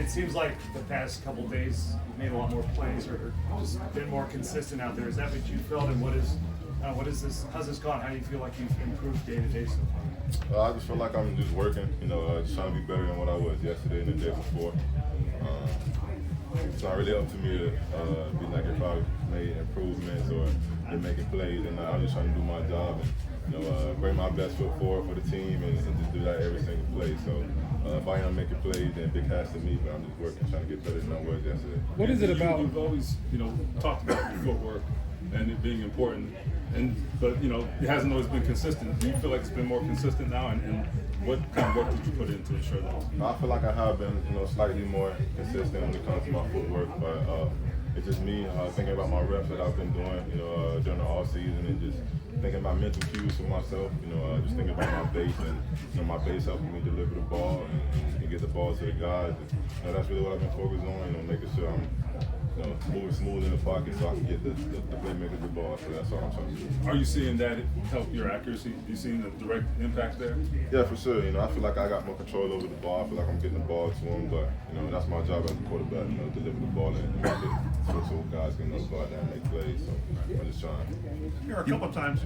it seems like the past couple of days you've made a lot more plays or just been more consistent out there. Is that what you felt, and what is this? How's this gone? How do you feel like you've improved day to day so far? I just feel like I'm just working, just trying to be better than what I was yesterday and the day before. It's not really up to me to be like if I made improvements or been making plays, and I'm just trying to do my job and bring my best foot forward for the team and just do that every single play. So if I am making plays, then big hats to me, but I'm just working, trying to get better than I was yesterday. What is it about? You've always, talked about your footwork and it being important, but it hasn't always been consistent. Do you feel like it's been more consistent now, and what kind of work did you put in to ensure that? I feel like I have been, slightly more consistent when it comes to my footwork, but it's just me thinking about my reps that I've been doing, during the off season, and just thinking about mental cues for myself. Just thinking about my base and my base helping me deliver the ball and get the ball to the guys. And, that's really what I've been focused on. Making sure I'm moving smooth in the pocket so I can get the playmakers the ball. So that's all I'm trying to do. Are you seeing that help your accuracy? You seeing the direct impact there? Yeah, for sure. I feel like I got more control over the ball. I feel like I'm getting the ball to him, but that's my job as a quarterback. Deliver the ball and make it so guys can go out there and make plays. So I'm just trying. There are a couple of times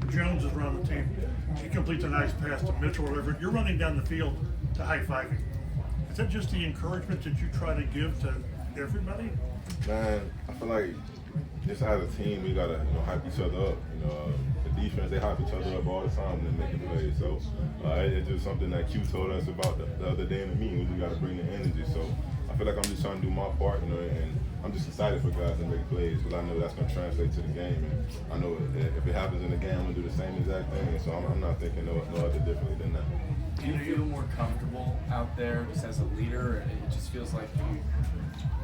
Jones is running the team. He completes a nice pass to Mitchell or whatever. You're running down the field to high-fiving. Is that just the encouragement that you try to give to everybody? Man, I feel like just as a team, we gotta hype each other up. The defense, they hype each other up all the time when they're making plays. So it's just something that Q told us about the other day in the meeting. We gotta bring the energy. So I feel like I'm just trying to do my part, and I'm just excited for guys to make plays because I know that's gonna translate to the game. And I know if it happens in the game, I'm gonna do the same exact thing. So I'm not thinking no other differently than that. Do you feel more comfortable out there just as a leader? It just feels like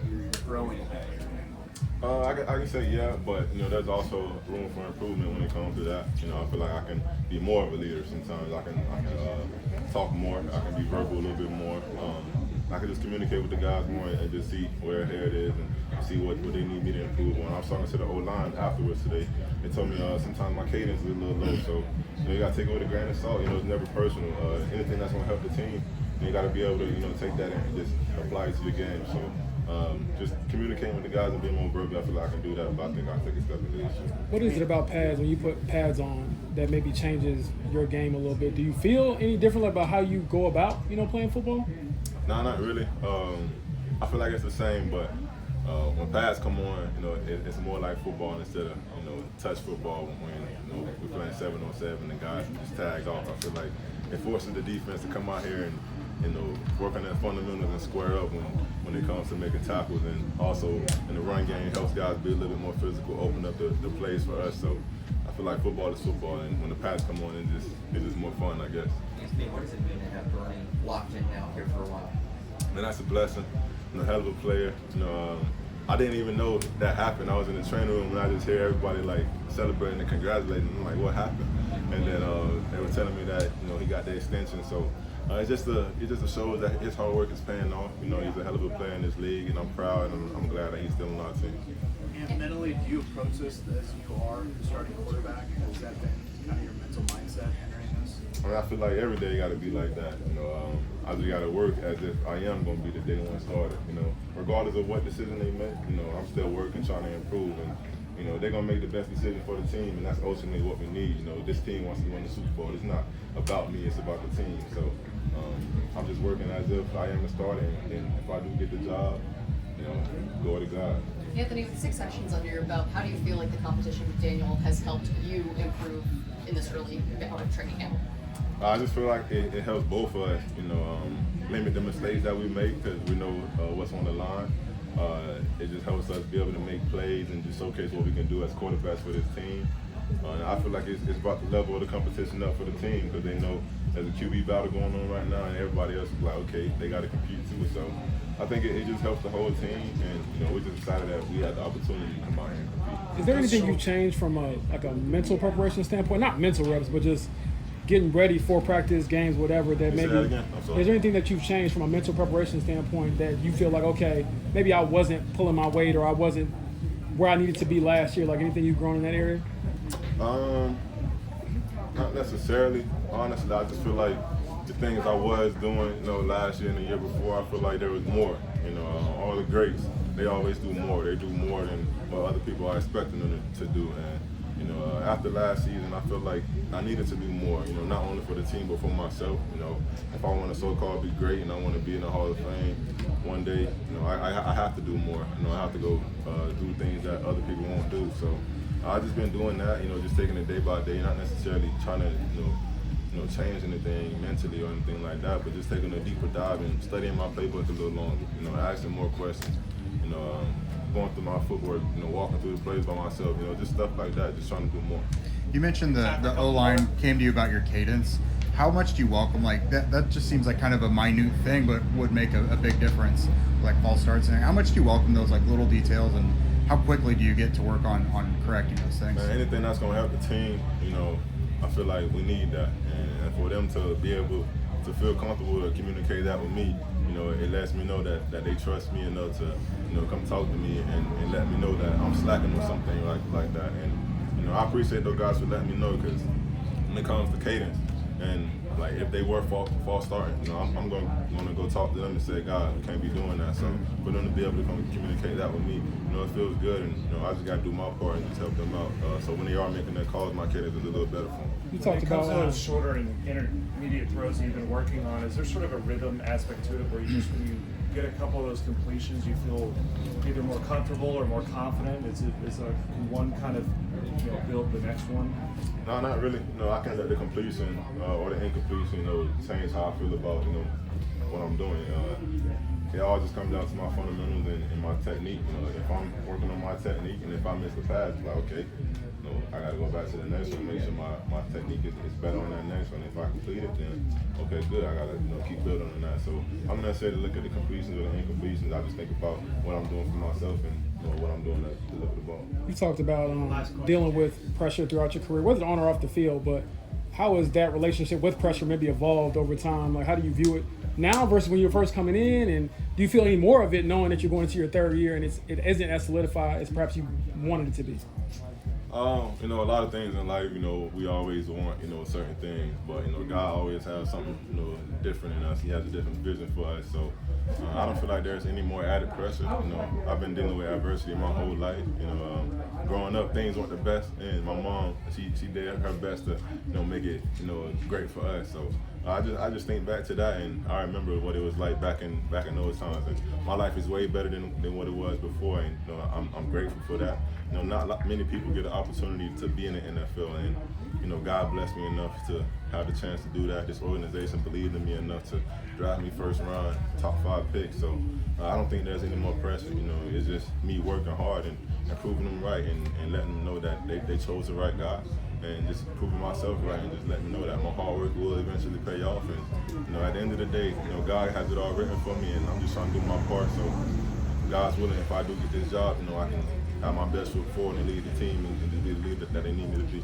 you're growing in that area. I can say yeah, but there's also room for improvement when it comes to that. I feel like I can be more of a leader sometimes. I can talk more. I can be verbal a little bit more. I can just communicate with the guys more and just see where it is and see what they need me to improve on. I was talking to the O-line afterwards today. They told me sometimes my cadence is a little low, so you got to take it with a grain of salt. It's never personal. Anything that's going to help the team, you got to be able to take that and just apply it to your game. So just communicating with the guys and being more verbal, I feel like I can do that, but I think I'll take a step in leadership. What is it about pads, when you put pads on, that maybe changes your game a little bit? Do you feel any differently about how you go about, playing football? No, not really. I feel like it's the same, but when pads come on, it's more like football instead of touch football. When we're playing 7-on-7 and guys just tag off, I feel like it forces the defense to come out here and work on their fundamentals and square up when it comes to making tackles, and also in the run game helps guys be a little bit more physical, open up the plays for us. So I feel like football is football, and when the pads come on, it's just more fun, I guess. What does it mean to have Bernie locked in now here for a while? Man, that's a blessing. Hell of a player. I didn't even know that happened. I was in the training room and I just hear everybody like celebrating and congratulating. I'm like, what happened? And then they were telling me that he got the extension. So it just shows that his hard work is paying off. He's a hell of a player in this league, and I'm proud and I'm glad that he's still on our team. And mentally, do you approach this as you are the starting quarterback? Has that been kind of your mental mindset entering this? I feel like every day got to be like that. I just got to work as if I am going to be the day one starter. Regardless of what decision they make, I'm still working, trying to improve, and they're going to make the best decision for the team, and that's ultimately what we need. This team wants to win the Super Bowl. It's not about me, it's about the team. So I'm just working as if I am the starter, and if I do get the job, glory to God. Anthony, with 6 sessions under your belt, how do you feel like the competition with Daniel has helped you improve in this early part of training camp? I just feel like it helps both of us, limit the mistakes that we make because we know what's on the line. It just helps us be able to make plays and just showcase what we can do as quarterbacks for this team. And I feel like it's brought the level of the competition up for the team because they know there's a QB battle going on right now, and everybody else is like, okay, they got to compete too. So I think it just helps the whole team, and we're just excited that we had the opportunity to come out here and compete. Is there anything you've changed from a mental preparation standpoint? Not mental reps, but just getting ready for practice, games, whatever, that maybe, is there anything that you've changed from a mental preparation standpoint that you feel like, okay, maybe I wasn't pulling my weight or I wasn't where I needed to be last year? Like anything you've grown in that area? Not necessarily. Honestly, I just feel like the things I was doing, last year and the year before, I feel like there was more. All the greats, they always do more. They do more than what other people are expecting them to do. And after last season, I feel like I needed to do more. Not only for the team but for myself. If I want to so-called be great and I want to be in the Hall of Fame one day, I have to do more. I have to go do things that other people won't do. So I've just been doing that. Just taking it day by day, not necessarily trying to change anything mentally or anything like that, but just taking a deeper dive and studying my playbook a little longer, asking more questions, going through my footwork, walking through the plays by myself, just stuff like that, just trying to do more. You mentioned the O-line came to you about your cadence. How much do you welcome? Like that just seems like kind of a minute thing, but would make a big difference, like false starts. And how much do you welcome those like little details, and how quickly do you get to work on correcting those things? Man, anything that's going to help the team, I feel like we need that. And for them to be able to feel comfortable to communicate that with me, it lets me know that they trust me enough to, come talk to me and let me know that I'm slacking or something like that. And, I appreciate those guys for letting me know, because when it comes to cadence, and like if they were false starting, I'm going to go talk to them and say, God, we can't be doing that. So for them to be able to come communicate that with me, it feels good, and I just got to do my part and just help them out. So when they are making their calls, my cadence is a little better for them. You talked When it comes about to those shorter and intermediate throws you've been working on, is there sort of a rhythm aspect to it where you just, when you get a couple of those completions, you feel either more comfortable or more confident? Is one kind of build the next one? No, not really. I can let the completion or the incompletion, change how I feel about what I'm doing. It all just comes down to my fundamentals and my technique. If I'm working on my technique, and if I miss the pass, it's like, okay, I got to go back to the next one, make sure my technique is better on that next one. If I complete it, then okay, good. I got to keep building on that. So I'm not necessarily look at the completions or the incompletions. I just think about what I'm doing for myself and what I'm doing to deliver the ball. You talked about dealing with pressure throughout your career, whether on or off the field, but how has that relationship with pressure maybe evolved over time? Like, how do you view it now versus when you were first coming in? And do you feel any more of it knowing that you're going into your third year and it isn't as solidified as perhaps you wanted it to be? A lot of things in life, we always want, certain things, but, God always has something, different in us. He has a different vision for us. So I don't feel like there's any more added pressure. I've been dealing with adversity my whole life. Growing up, things weren't the best, and my mom, she did her best to, make it, great for us. So I just think back to that, and I remember what it was like back in those times. And my life is way better than what it was before, and I'm grateful for that. Not many people get the opportunity to be in the NFL, and God blessed me enough to have the chance to do that. This organization believed in me enough to draft me first round, top 5 pick. So I don't think there's any more pressure. It's just me working hard and proving them right, and letting them know that they chose the right guy, and just proving myself right, and just letting them know that my hard work will eventually pay off. And at the end of the day, God has it all written for me, and I'm just trying to do my part. So God's willing, if I do get this job, I can have my best foot forward and lead the team and just be the leader that they need me to be.